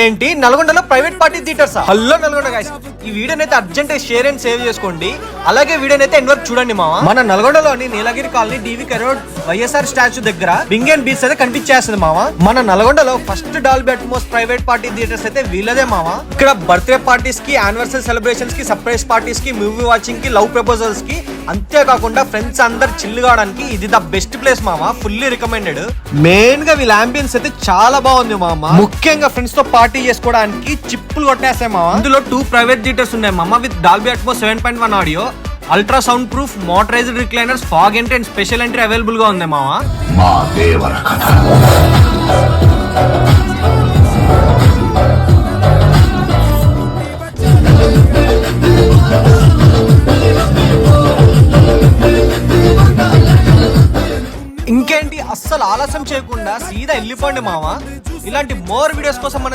ఏంటి నల్గొండలో private party theatres? Hello Nalgonda guys, ఈ వీడియోనైతే అర్జెంట్ షేర్ అండ్ సేవ్ చేసుకోండి. అలాగే వీడియోనైతే ఎండ్ వరకు చూడండి మామ. మన నల్గొండలోని నీలగిరి కాలనీ డివి కరోడ్ వైఎస్ఆర్ స్టాచ్యూ దగ్గర బింగ్ అండ్ బీచ్ అయితే కనిపించేస్తుంది మామ. మన నల్గొండలో first Dolby Atmos private party theatres అయితే వీళ్ళదే మామ. ఇక్కడ బర్త్డే పార్టీస్ కి, యానివర్సరీ సెలబ్రేషన్స్ కి, సర్ప్రైజ్ పార్టీస్ కి, మూవీ వాచింగ్ కి, లవ్ ప్రపోజల్స్ కి, అంతేకాకుండా ఫ్రెండ్స్ అందరు చిల్ కావడానికి ఇది ద బెస్ట్ ప్లేస్ మామ. Fully recommended. మెయిన్ గా వీళ్ళ అంబియన్స్ అయితే చాలా బాగుంది మామ. ముఖ్యంగా ఫ్రెండ్స్ తో పార్టీ చేసుకోవడానికి చిప్పులు కొట్టేస్తాయి మామ. ఇందులో 2 ప్రైవేట్ థియేటర్స్ ఉన్నాయి మామ with Dolby Atmos 7.1 audio, ultra sound proof, motorised recliners, fog entry and special entry available గా ఉంది మామ. ఇంకేంటి, అస్సలు ఆలస్యం చేయకుండా సీదా వెళ్ళిపోండి మామ. ఇలాంటి మోర్ వీడియోస్ కోసం మన